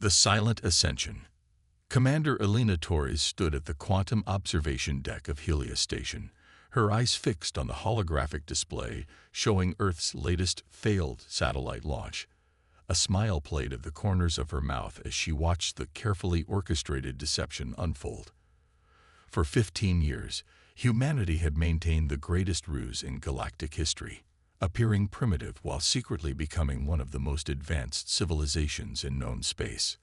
The Silent Ascension. Commander Elena Torres stood at the quantum observation deck of Helios Station, her eyes fixed on the holographic display showing Earth's latest failed satellite launch. A smile played at the corners of her mouth as she watched the carefully orchestrated deception unfold. For 15 years, humanity had maintained the greatest ruse in galactic history, appearing primitive while secretly becoming one of the most advanced civilizations in known space.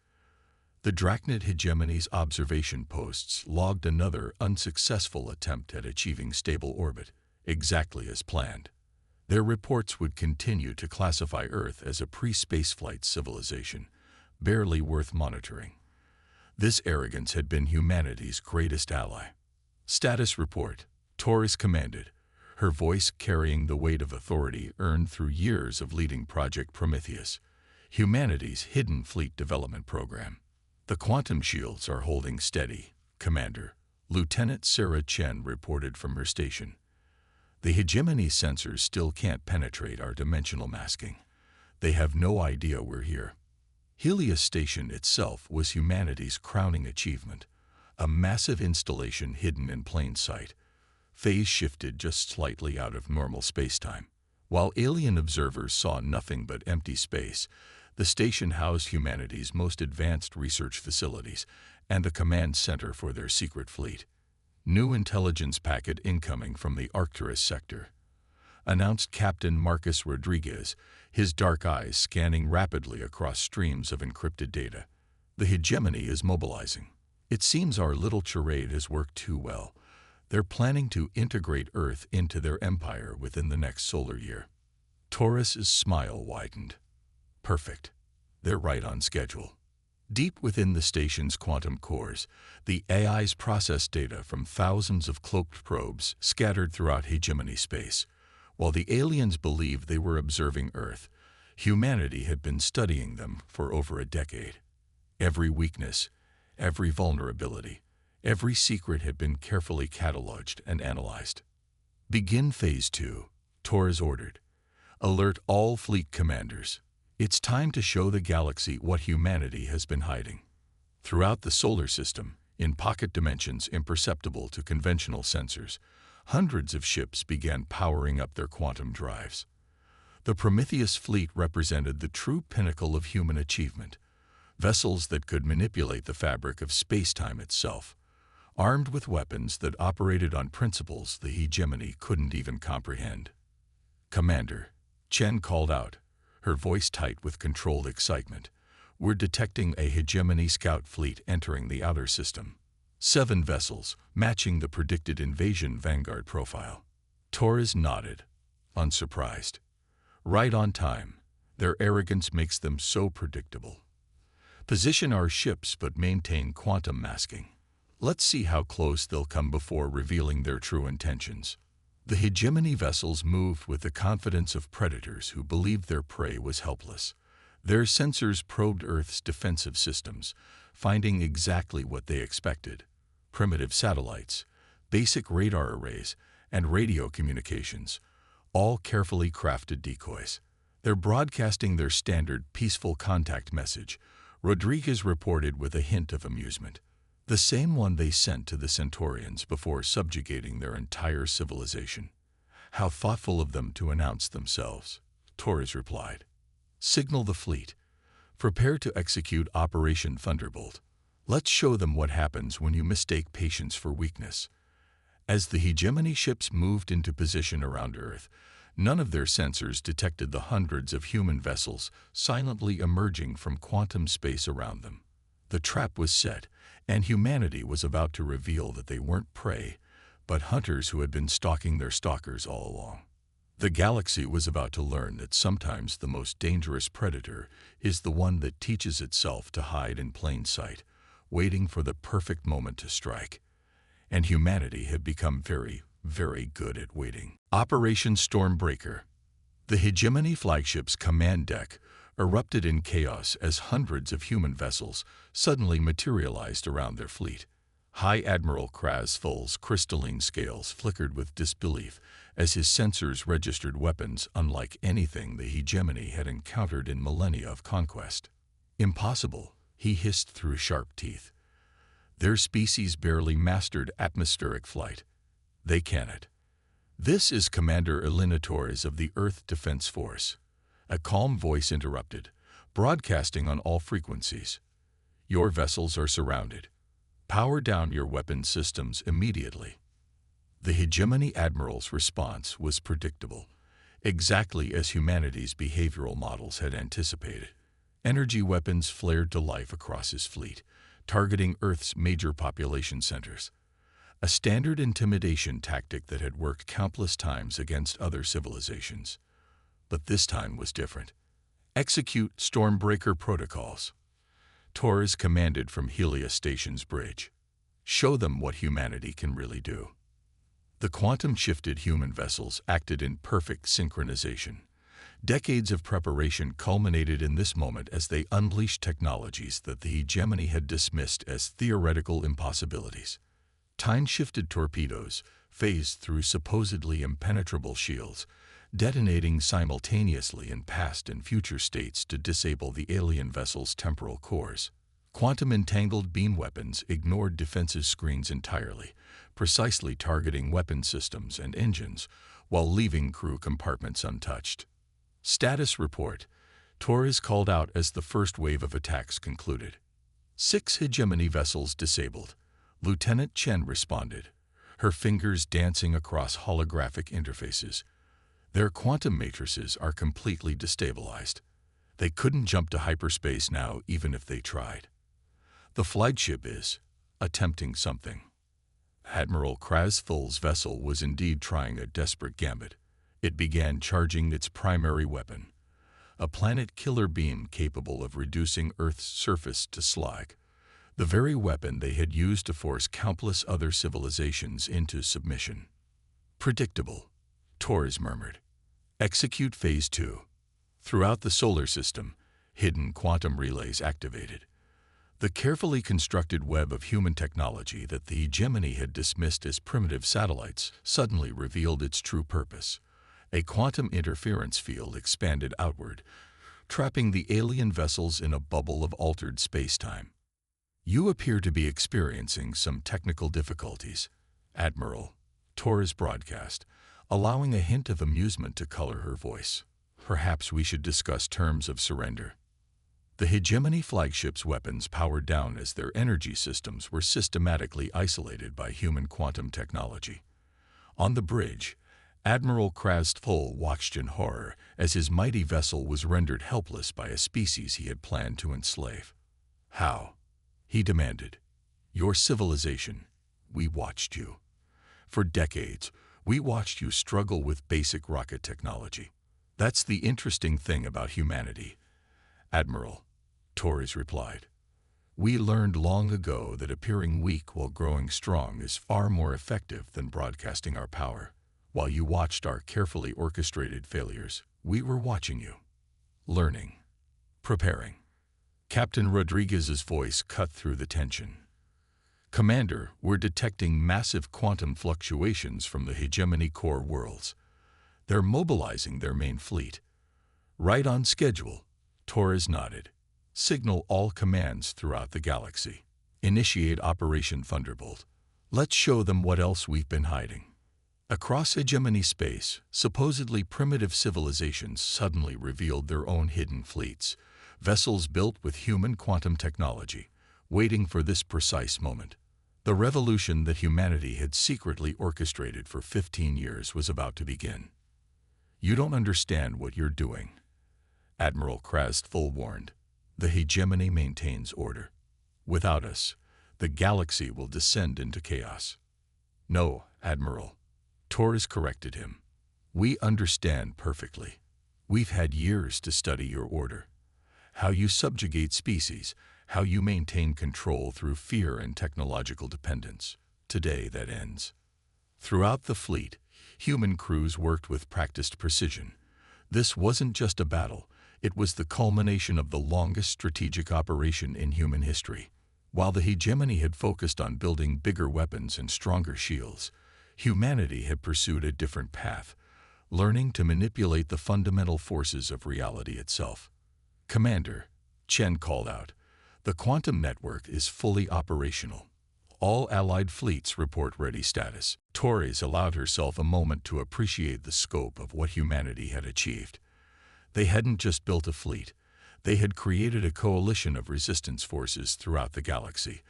The Drachnid hegemony's observation posts logged another unsuccessful attempt at achieving stable orbit, exactly as planned. Their reports would continue to classify Earth as a pre-spaceflight civilization, barely worth monitoring. This arrogance had been humanity's greatest ally. Status report, Torres commanded, her voice carrying the weight of authority earned through years of leading Project Prometheus, humanity's hidden fleet development program. The quantum shields are holding steady, Commander. Lieutenant Sarah Chen reported from her station. The hegemony sensors still can't penetrate our dimensional masking. They have no idea we're here. Helios Station itself was humanity's crowning achievement, a massive installation hidden in plain sight, phase shifted just slightly out of normal spacetime. While alien observers saw nothing but empty space, the station housed humanity's most advanced research facilities and the command center for their secret fleet. New intelligence packet incoming from the Arcturus sector, announced Captain Marcus Rodriguez, his dark eyes scanning rapidly across streams of encrypted data. The hegemony is mobilizing. It seems our little charade has worked too well. They're planning to integrate Earth into their empire within the next solar year. Torres's smile widened. Perfect. They're right on schedule. Deep within the station's quantum cores, the AIs process data from thousands of cloaked probes scattered throughout hegemony space. While the aliens believed they were observing Earth, humanity had been studying them for over a decade. Every weakness, every vulnerability, every secret had been carefully cataloged and analyzed. Begin Phase 2, Torres ordered. Alert all fleet commanders. It's time to show the galaxy what humanity has been hiding. Throughout the solar system, in pocket dimensions imperceptible to conventional sensors, hundreds of ships began powering up their quantum drives. The Prometheus fleet represented the true pinnacle of human achievement, vessels that could manipulate the fabric of space-time itself, armed with weapons that operated on principles the hegemony couldn't even comprehend. Commander, Chen called out, her voice tight with controlled excitement. We're detecting a hegemony scout fleet entering the outer system. 7 vessels, matching the predicted invasion vanguard profile. Torres nodded, unsurprised. Right on time. Their arrogance makes them so predictable. Position our ships but maintain quantum masking. Let's see how close they'll come before revealing their true intentions. The hegemony vessels moved with the confidence of predators who believed their prey was helpless. Their sensors probed Earth's defensive systems, finding exactly what they expected: primitive satellites, basic radar arrays, and radio communications, all carefully crafted decoys. They're broadcasting their standard peaceful contact message, Rodriguez reported with a hint of amusement. The same one they sent to the Centaurians before subjugating their entire civilization. How thoughtful of them to announce themselves, Torres replied. Signal the fleet. Prepare to execute Operation Thunderbolt. Let's show them what happens when you mistake patience for weakness. As the hegemony ships moved into position around Earth, none of their sensors detected the hundreds of human vessels silently emerging from quantum space around them. The trap was set, and humanity was about to reveal that they weren't prey, but hunters who had been stalking their stalkers all along. The galaxy was about to learn that sometimes the most dangerous predator is the one that teaches itself to hide in plain sight, waiting for the perfect moment to strike. And humanity had become very, very good at waiting. Operation Stormbreaker. The hegemony flagship's command deck erupted in chaos as hundreds of human vessels suddenly materialized around their fleet. High Admiral Krasful's crystalline scales flickered with disbelief as his sensors registered weapons unlike anything the hegemony had encountered in millennia of conquest. Impossible, he hissed through sharp teeth. Their species barely mastered atmospheric flight. They cannot. This is Commander Elena Torres of the Earth Defense Force. A calm voice interrupted, broadcasting on all frequencies. Your vessels are surrounded. Power down your weapon systems immediately. The Hegemony Admiral's response was predictable, exactly as humanity's behavioral models had anticipated. Energy weapons flared to life across his fleet, targeting Earth's major population centers. A standard intimidation tactic that had worked countless times against other civilizations. But this time was different. Execute Stormbreaker protocols. Torres commanded from Helios Station's bridge. Show them what humanity can really do. The quantum-shifted human vessels acted in perfect synchronization. Decades of preparation culminated in this moment as they unleashed technologies that the Hegemony had dismissed as theoretical impossibilities. Time-shifted torpedoes phased through supposedly impenetrable shields, detonating simultaneously in past and future states to disable the alien vessel's temporal cores. Quantum-entangled beam weapons ignored defensive screens entirely, precisely targeting weapon systems and engines while leaving crew compartments untouched. Status report. Torres called out as the first wave of attacks concluded. 6 Hegemony vessels disabled. Lieutenant Chen responded, her fingers dancing across holographic interfaces. Their quantum matrices are completely destabilized. They couldn't jump to hyperspace now even if they tried. The flagship is attempting something. Admiral Krasthul's vessel was indeed trying a desperate gambit. It began charging its primary weapon, a planet-killer beam capable of reducing Earth's surface to slag. The very weapon they had used to force countless other civilizations into submission. Predictable, Torres murmured. Execute Phase 2. Throughout the solar system, hidden quantum relays activated. The carefully constructed web of human technology that the Hegemony had dismissed as primitive satellites suddenly revealed its true purpose. A quantum interference field expanded outward, trapping the alien vessels in a bubble of altered space-time. You appear to be experiencing some technical difficulties, Admiral, Torres broadcast, allowing a hint of amusement to color her voice. Perhaps we should discuss terms of surrender. The Hegemony flagship's weapons powered down as their energy systems were systematically isolated by human quantum technology. On the bridge, Admiral Krasthul watched in horror as his mighty vessel was rendered helpless by a species he had planned to enslave. How? He demanded. Your civilization. We watched you. For decades, we watched you struggle with basic rocket technology. That's the interesting thing about humanity, Admiral, Torres replied. We learned long ago that appearing weak while growing strong is far more effective than broadcasting our power. While you watched our carefully orchestrated failures, we were watching you. Learning. Preparing. Captain Rodriguez's voice cut through the tension. Commander, we're detecting massive quantum fluctuations from the Hegemony core worlds. They're mobilizing their main fleet. Right on schedule, Torres nodded. Signal all commands throughout the galaxy. Initiate Operation Thunderbolt. Let's show them what else we've been hiding. Across Hegemony space, supposedly primitive civilizations suddenly revealed their own hidden fleets, vessels built with human quantum technology, waiting for this precise moment. The revolution that humanity had secretly orchestrated for 15 years was about to begin. You don't understand what you're doing, Admiral Krasthul warned. The Hegemony maintains order. Without us, the galaxy will descend into chaos. No, Admiral, Torres corrected him. We understand perfectly. We've had years to study your order. How you subjugate species, how you maintain control through fear and technological dependence. Today that ends. Throughout the fleet, human crews worked with practiced precision. This wasn't just a battle, it was the culmination of the longest strategic operation in human history. While the Hegemony had focused on building bigger weapons and stronger shields, humanity had pursued a different path, learning to manipulate the fundamental forces of reality itself. Commander, Chen called out. The quantum network is fully operational. All Allied fleets report ready status. Torres allowed herself a moment to appreciate the scope of what humanity had achieved. They hadn't just built a fleet. They had created a coalition of resistance forces throughout the galaxy,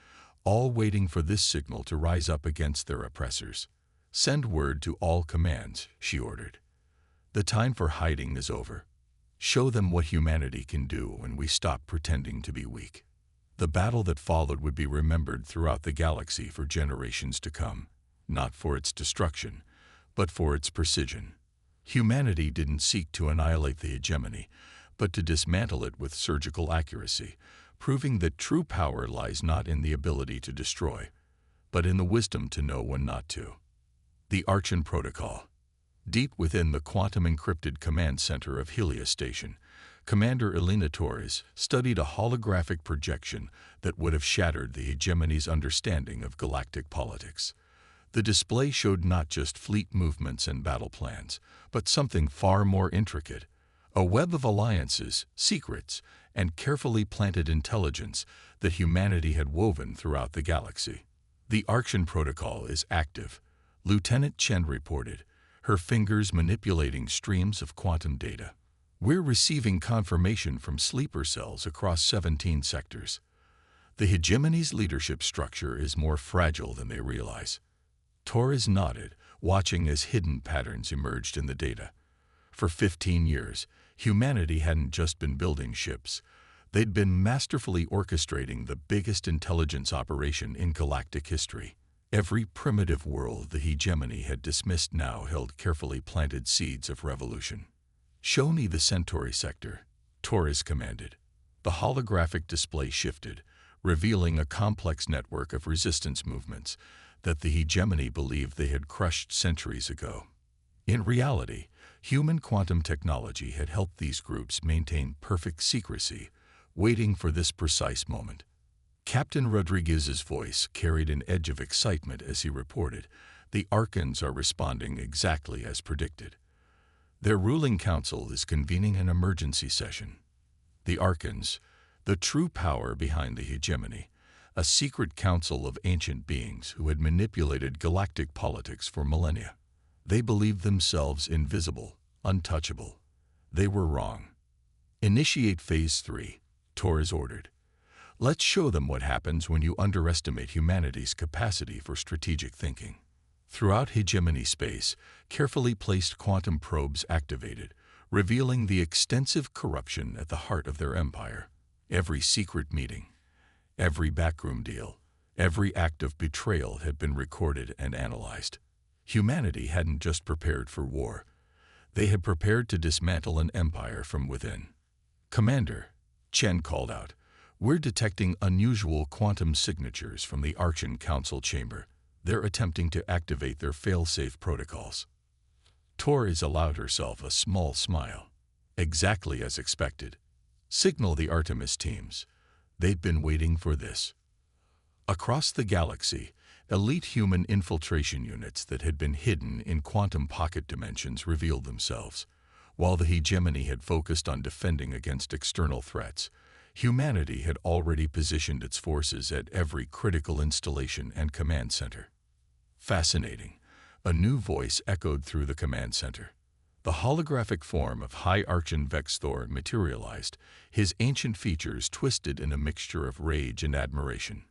all waiting for this signal to rise up against their oppressors. "Send word to all commands," she ordered. "The time for hiding is over. Show them what humanity can do when we stop pretending to be weak." The battle that followed would be remembered throughout the galaxy for generations to come, not for its destruction, but for its precision. Humanity didn't seek to annihilate the hegemony, but to dismantle it with surgical accuracy, proving that true power lies not in the ability to destroy, but in the wisdom to know when not to. The Archon Protocol. Deep within the quantum-encrypted command center of Helios Station, Commander Elena Torres studied a holographic projection that would have shattered the hegemony's understanding of galactic politics. The display showed not just fleet movements and battle plans, but something far more intricate: a web of alliances, secrets, and carefully planted intelligence that humanity had woven throughout the galaxy. "The Archon Protocol is active," Lieutenant Chen reported, her fingers manipulating streams of quantum data. "We're receiving confirmation from sleeper cells across 17 sectors. The hegemony's leadership structure is more fragile than they realize." Torres nodded, watching as hidden patterns emerged in the data. For 15 years, humanity hadn't just been building ships. They'd been masterfully orchestrating the biggest intelligence operation in galactic history. Every primitive world the hegemony had dismissed now held carefully planted seeds of revolution. "Show me the Centauri sector," Torres commanded. The holographic display shifted, revealing a complex network of resistance movements that the hegemony believed they had crushed centuries ago. In reality, human quantum technology had helped these groups maintain perfect secrecy, waiting for this precise moment. Captain Rodriguez's voice carried an edge of excitement as he reported, "The Archons are responding exactly as predicted. Their ruling council is convening an emergency session." The Archons, the true power behind the hegemony, a secret council of ancient beings who had manipulated galactic politics for millennia. They believed themselves invisible, untouchable. They were wrong. "Initiate Phase 3, Torres ordered. "Let's show them what happens when you underestimate humanity's capacity for strategic thinking." Throughout hegemony space, carefully placed quantum probes activated, revealing the extensive corruption at the heart of their empire. Every secret meeting, every backroom deal, every act of betrayal had been recorded and analyzed. Humanity hadn't just prepared for war. They had prepared to dismantle an empire from within. "Commander," Chen called out, "we're detecting unusual quantum signatures from the Archon Council chamber. They're attempting to activate their fail-safe protocols." Torres allowed herself a small smile. Exactly as expected. Signal the Artemis teams. They'd been waiting for this. Across the galaxy, elite human infiltration units that had been hidden in quantum pocket dimensions revealed themselves. While the hegemony had focused on defending against external threats, humanity had already positioned its forces at every critical installation and command center. "Fascinating," a new voice echoed through the command center. The holographic form of High Archon Vexthor materialized, his ancient features twisted in a mixture of rage and admiration.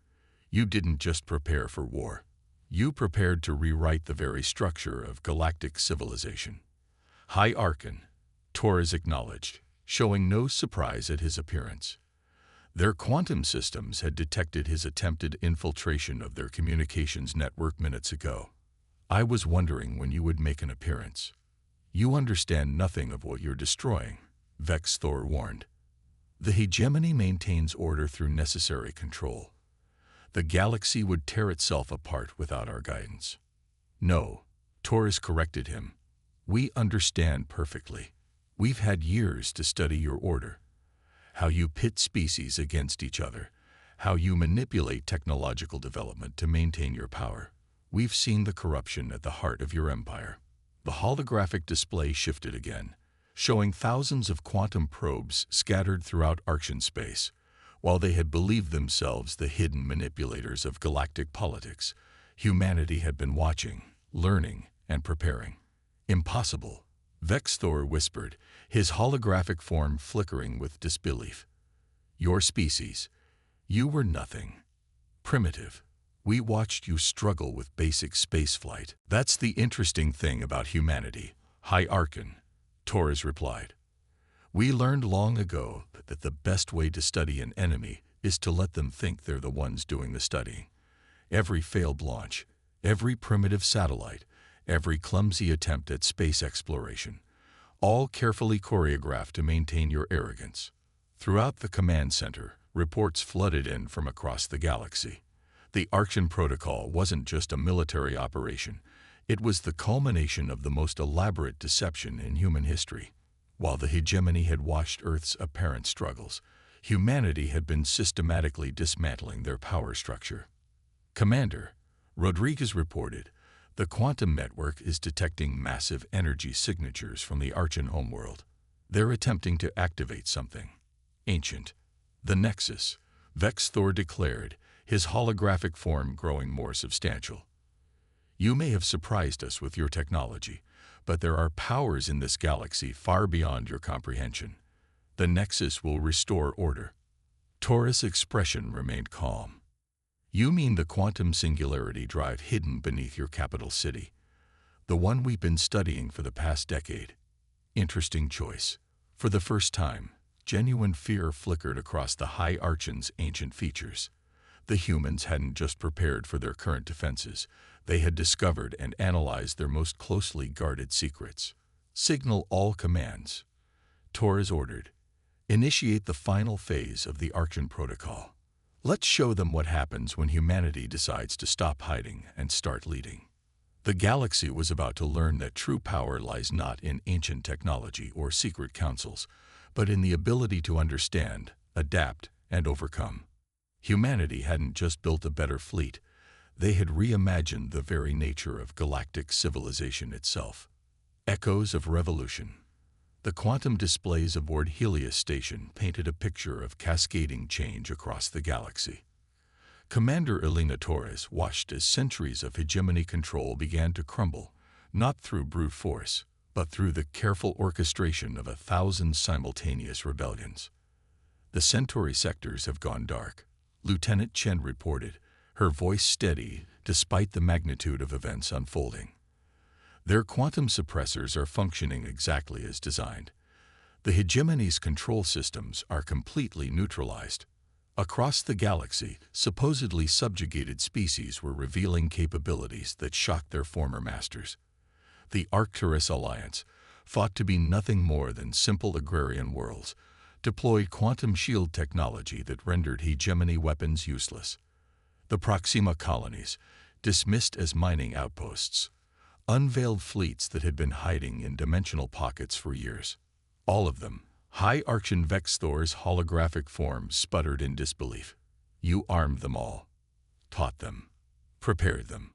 "You didn't just prepare for war. You prepared to rewrite the very structure of galactic civilization." "High Archon," Torres acknowledged, showing no surprise at his appearance. Their quantum systems had detected his attempted infiltration of their communications network minutes ago. "I was wondering when you would make an appearance." "You understand nothing of what you're destroying," Vexthor warned. "The hegemony maintains order through necessary control. The galaxy would tear itself apart without our guidance." "No," Torres corrected him. "We understand perfectly. We've had years to study your order. How you pit species against each other, how you manipulate technological development to maintain your power. We've seen the corruption at the heart of your empire." The holographic display shifted again, showing thousands of quantum probes scattered throughout Archon space. While they had believed themselves the hidden manipulators of galactic politics, humanity had been watching, learning, and preparing. Impossible, Vexthor whispered, his holographic form flickering with disbelief. Your species. You were nothing. Primitive. We watched you struggle with basic spaceflight. That's the interesting thing about humanity, High Archon, Torres replied. We learned long ago that the best way to study an enemy is to let them think they're the ones doing the studying. Every failed launch, every primitive satellite, every clumsy attempt at space exploration, all carefully choreographed to maintain your arrogance. Throughout the command center, reports flooded in from across the galaxy. The Archon Protocol wasn't just a military operation. It was the culmination of the most elaborate deception in human history. While the hegemony had watched Earth's apparent struggles, humanity had been systematically dismantling their power structure. Commander, Rodriguez reported, the quantum network is detecting massive energy signatures from the Archon homeworld. They're attempting to activate something ancient. The Nexus, Vexthor declared, his holographic form growing more substantial. You may have surprised us with your technology, but there are powers in this galaxy far beyond your comprehension. The Nexus will restore order. Torres' expression remained calm. You mean the quantum singularity drive hidden beneath your capital city, the one we've been studying for the past decade? Interesting choice. For the first time, genuine fear flickered across the High Archon's ancient features. The humans hadn't just prepared for their current defenses, they had discovered and analyzed their most closely guarded secrets. Signal all commands, Torres ordered. Initiate the final phase of the Archon Protocol. Let's show them what happens when humanity decides to stop hiding and start leading. The galaxy was about to learn that true power lies not in ancient technology or secret councils, but in the ability to understand, adapt, and overcome. Humanity hadn't just built a better fleet, they had reimagined the very nature of galactic civilization itself. Echoes of revolution. The quantum displays aboard Helios Station painted a picture of cascading change across the galaxy. Commander Elena Torres watched as centuries of hegemony control began to crumble, not through brute force, but through the careful orchestration of 1,000 simultaneous rebellions. The Centauri sectors have gone dark, Lieutenant Chen reported, her voice steady despite the magnitude of events unfolding. Their quantum suppressors are functioning exactly as designed. The hegemony's control systems are completely neutralized. Across the galaxy, supposedly subjugated species were revealing capabilities that shocked their former masters. The Arcturus Alliance, thought to be nothing more than simple agrarian worlds, deployed quantum shield technology that rendered hegemony weapons useless. The Proxima colonies, dismissed as mining outposts, unveiled fleets that had been hiding in dimensional pockets for years. All of them, High Archon Vexthor's holographic form sputtered in disbelief. You armed them all, taught them, prepared them.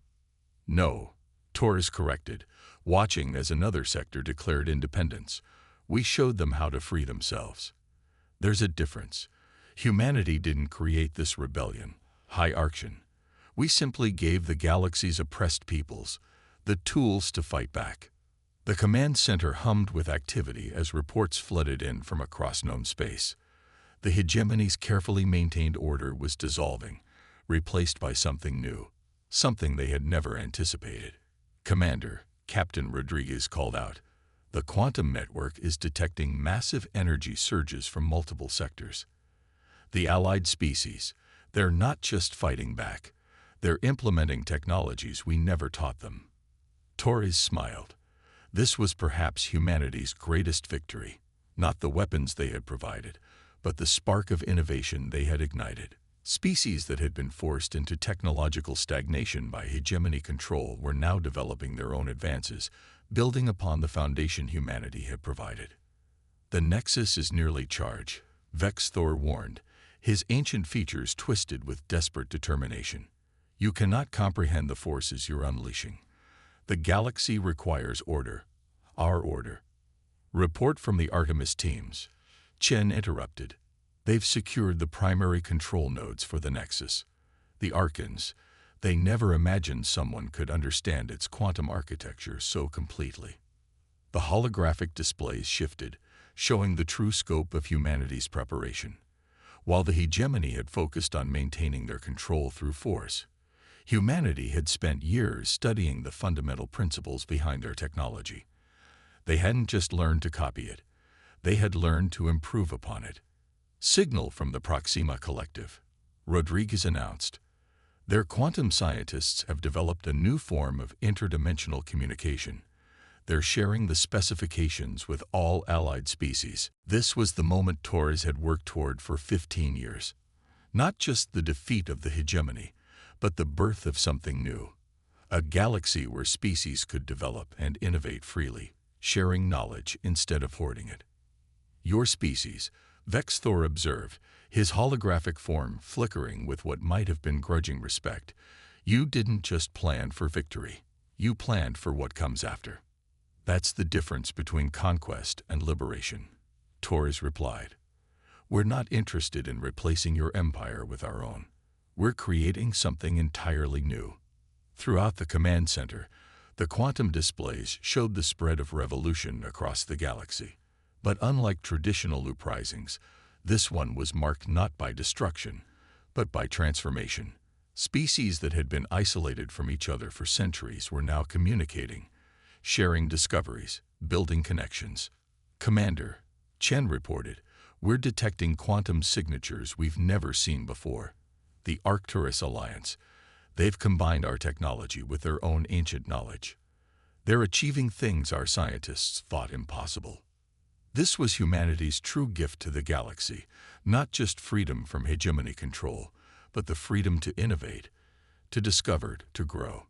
No, Torres corrected, watching as another sector declared independence. We showed them how to free themselves. There's a difference. Humanity didn't create this rebellion, High Archon. We simply gave the galaxy's oppressed peoples the tools to fight back. The command center hummed with activity as reports flooded in from across known space. The hegemony's carefully maintained order was dissolving, replaced by something new, something they had never anticipated. Commander, Captain Rodriguez called out, the quantum network is detecting massive energy surges from multiple sectors. The allied species, they're not just fighting back, they're implementing technologies we never taught them. Torres smiled. This was perhaps humanity's greatest victory, not the weapons they had provided, but the spark of innovation they had ignited. Species that had been forced into technological stagnation by hegemony control were now developing their own advances, building upon the foundation humanity had provided. The Nexus is nearly charged, Vexthor warned, his ancient features twisted with desperate determination. You cannot comprehend the forces you're unleashing. The galaxy requires order, our order. Report from the Artemis teams. Chen interrupted. They've secured the primary control nodes for the Nexus. The Archons, they never imagined someone could understand its quantum architecture so completely. The holographic displays shifted, showing the true scope of humanity's preparation. While the hegemony had focused on maintaining their control through force, humanity had spent years studying the fundamental principles behind their technology. They hadn't just learned to copy it, they had learned to improve upon it. Signal from the Proxima Collective, Rodriguez announced. Their quantum scientists have developed a new form of interdimensional communication. They're sharing the specifications with all allied species. This was the moment Torres had worked toward for 15 years. Not just the defeat of the hegemony, but the birth of something new. A galaxy where species could develop and innovate freely, sharing knowledge instead of hoarding it. Your species, Vexthor observed, his holographic form flickering with what might have been grudging respect. You didn't just plan for victory. You planned for what comes after. That's the difference between conquest and liberation, Torres replied. We're not interested in replacing your empire with our own. We're creating something entirely new. Throughout the command center, the quantum displays showed the spread of revolution across the galaxy. But unlike traditional uprisings, this one was marked not by destruction, but by transformation. Species that had been isolated from each other for centuries were now communicating, sharing discoveries, building connections. Commander, Chen reported, we're detecting quantum signatures we've never seen before. The Arcturus Alliance, they've combined our technology with their own ancient knowledge. They're achieving things our scientists thought impossible. This was humanity's true gift to the galaxy, not just freedom from hegemony control, but the freedom to innovate, to discover, to grow.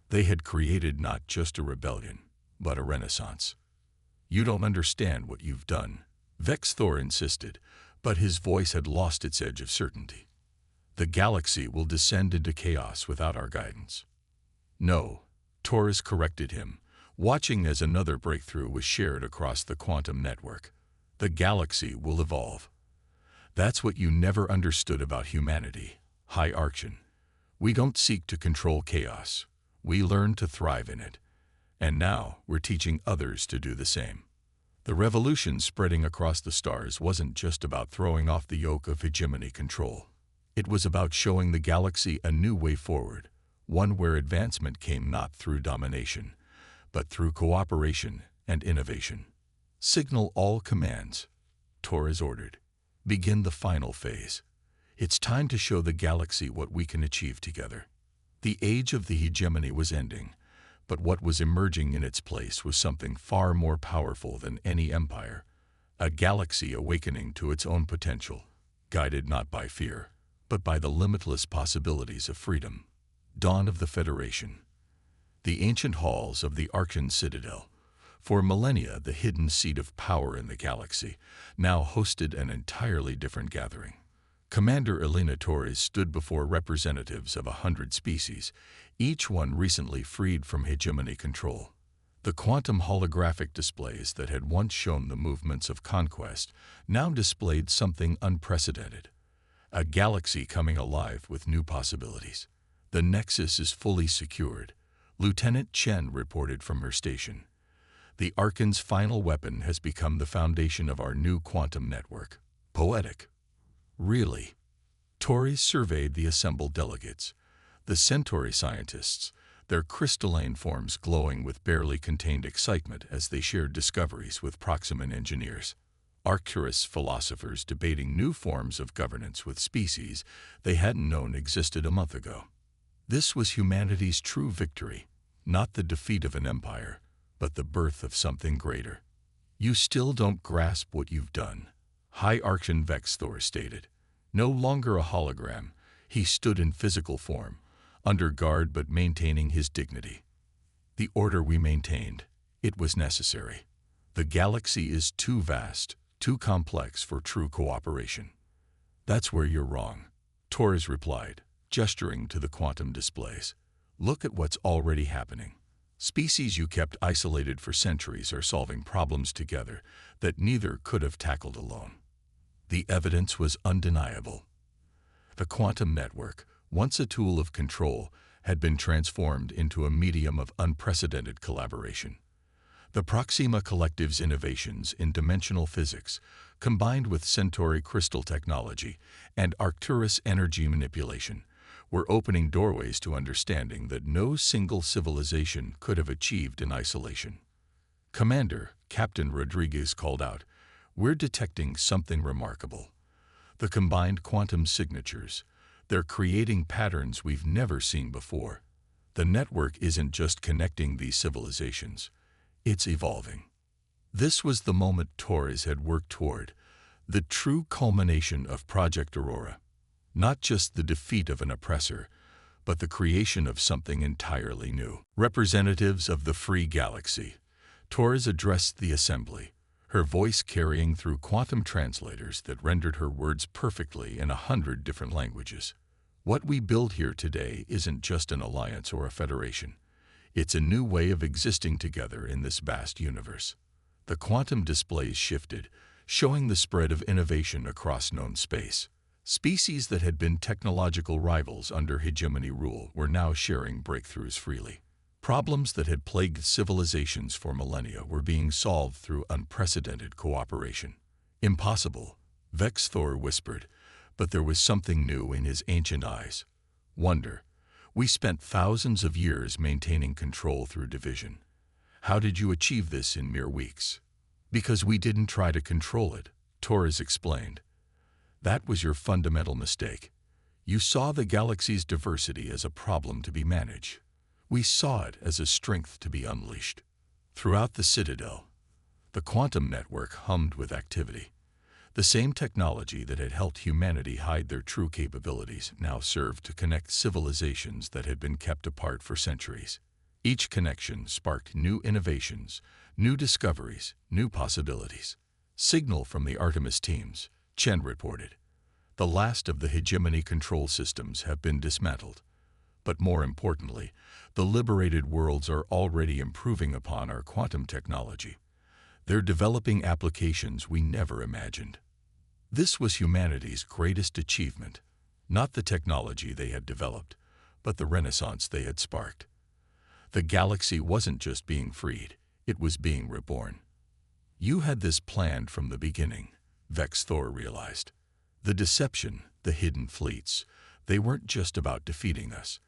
They had created not just a rebellion, but a renaissance. You don't understand what you've done, Vexthor insisted, but his voice had lost its edge of certainty. The galaxy will descend into chaos without our guidance. No, Torres corrected him, watching as another breakthrough was shared across the quantum network. The galaxy will evolve. That's what you never understood about humanity, High Archon. We don't seek to control chaos. We learn to thrive in it. And now we're teaching others to do the same. The revolution spreading across the stars wasn't just about throwing off the yoke of hegemony control. It was about showing the galaxy a new way forward, one where advancement came not through domination, but through cooperation and innovation. Signal all commands, Torres ordered. Begin the final phase. It's time to show the galaxy what we can achieve together. The age of the hegemony was ending, but what was emerging in its place was something far more powerful than any empire, a galaxy awakening to its own potential, guided not by fear, but by the limitless possibilities of freedom. Dawn of the Federation. The ancient halls of the Archon Citadel, for millennia the hidden seat of power in the galaxy, now hosted an entirely different gathering. Commander Elena Torres stood before representatives of 100 species, each one recently freed from hegemony control. The quantum holographic displays that had once shown the movements of conquest now displayed something unprecedented. A galaxy coming alive with new possibilities. The Nexus is fully secured, Lieutenant Chen reported from her station. The Archon's final weapon has become the foundation of our new quantum network. Poetic. Really? Torres surveyed the assembled delegates. The Centauri scientists, their crystalline forms glowing with barely contained excitement as they shared discoveries with Proximan engineers. Arcturus philosophers debating new forms of governance with species they hadn't known existed a month ago. This was humanity's true victory, not the defeat of an empire, but the birth of something greater. You still don't grasp what you've done, High Archon Vexthor stated. No longer a hologram, he stood in physical form, under guard but maintaining his dignity. The order we maintained, it was necessary. The galaxy is too vast, too complex for true cooperation. That's where you're wrong, Torres replied, gesturing to the quantum displays. Look at what's already happening. Species you kept isolated for centuries are solving problems together that neither could have tackled alone. The evidence was undeniable. The quantum network, once a tool of control, had been transformed into a medium of unprecedented collaboration. The Proxima Collective's innovations in dimensional physics, combined with Centauri crystal technology and Arcturus energy manipulation, were opening doorways to understanding that no single civilization could have achieved in isolation. "Commander," Captain Rodriguez called out, "we're detecting something remarkable. The combined quantum signatures. They're creating patterns we've never seen before. The network isn't just connecting these civilizations. It's evolving." This was the moment Torres had worked toward, the true culmination of Project Aurora. Not just the defeat of an oppressor, but the creation of something entirely new. Representatives of the free galaxy, Torres addressed the assembly, her voice carrying through quantum translators that rendered her words perfectly in 100 different languages. "What we build here today isn't just an alliance or a federation. It's a new way of existing together in this vast universe." The quantum displays shifted, showing the spread of innovation across known space. Species that had been technological rivals under hegemony rule were now sharing breakthroughs freely. Problems that had plagued civilizations for millennia were being solved through unprecedented cooperation. "Impossible," Vex Thor whispered, but there was something new in his ancient eyes. "Wonder. We spent thousands of years maintaining control through division. How did you achieve this in mere weeks?" "Because we didn't try to control it," Torres explained. "That was your fundamental mistake. You saw the galaxy's diversity as a problem to be managed. We saw it as a strength to be unleashed." Throughout the Citadel, the quantum network hummed with activity. The same technology that had helped humanity hide their true capabilities now served to connect civilizations that had been kept apart for centuries. Each connection sparked new innovations, new discoveries, new possibilities. "Signal from the Artemis teams," Chen reported. "The last of the hegemony control systems have been dismantled. But more importantly, the liberated worlds are already improving upon our quantum technology. They're developing applications we never imagined." This was humanity's greatest achievement, not the technology they had developed, but the renaissance they had sparked. The galaxy wasn't just being freed, it was being reborn. "You had this planned from the beginning," Vex Thor realized. "The deception, the hidden fleets, they weren't just about defeating us.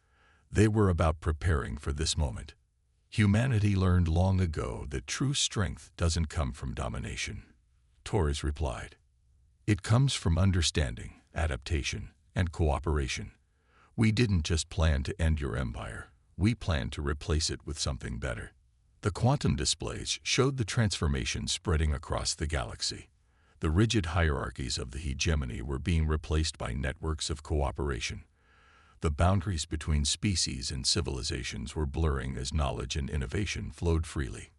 They were about preparing for this moment. Humanity learned long ago that true strength doesn't come from domination." Torres replied. "It comes from understanding, adaptation, and cooperation. We didn't just plan to end your empire. We planned to replace it with something better." The quantum displays showed the transformation spreading across the galaxy. The rigid hierarchies of the hegemony were being replaced by networks of cooperation. The boundaries between species and civilizations were blurring as knowledge and innovation flowed freely.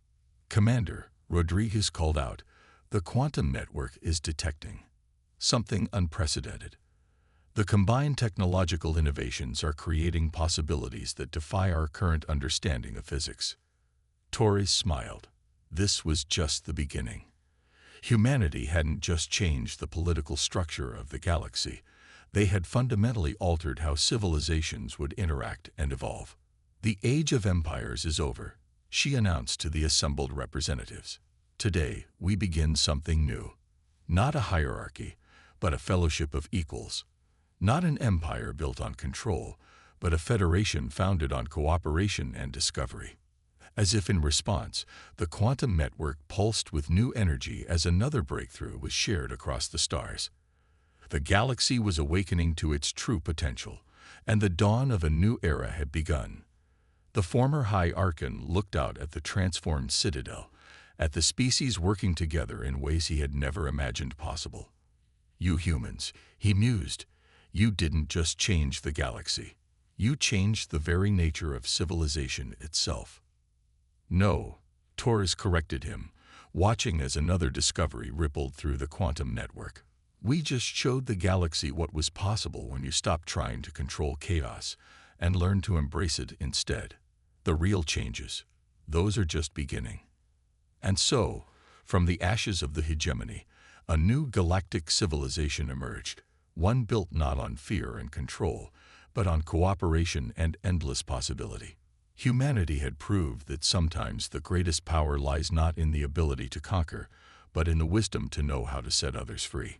"Commander," Rodriguez called out, "the quantum network is detecting something unprecedented. The combined technological innovations are creating possibilities that defy our current understanding of physics." Torres smiled. This was just the beginning. Humanity hadn't just changed the political structure of the galaxy. They had fundamentally altered how civilizations would interact and evolve. "The age of empires is over," she announced to the assembled representatives. "Today, we begin something new. Not a hierarchy, but a fellowship of equals. Not an empire built on control, but a federation founded on cooperation and discovery." As if in response, the quantum network pulsed with new energy as another breakthrough was shared across the stars. The galaxy was awakening to its true potential, and the dawn of a new era had begun. The former High Archon looked out at the transformed Citadel, at the species working together in ways he had never imagined possible. "You humans," he mused, "you didn't just change the galaxy. You changed the very nature of civilization itself." "No," Torres corrected him, watching as another discovery rippled through the quantum network. "We just showed the galaxy what was possible when you stopped trying to control chaos and learned to embrace it instead. The real changes, those are just beginning." And so, from the ashes of the hegemony, A new galactic civilization emerged, one built not on fear and control, but on cooperation and endless possibility. Humanity had proved that sometimes the greatest power lies not in the ability to conquer, but in the wisdom to know how to set others free.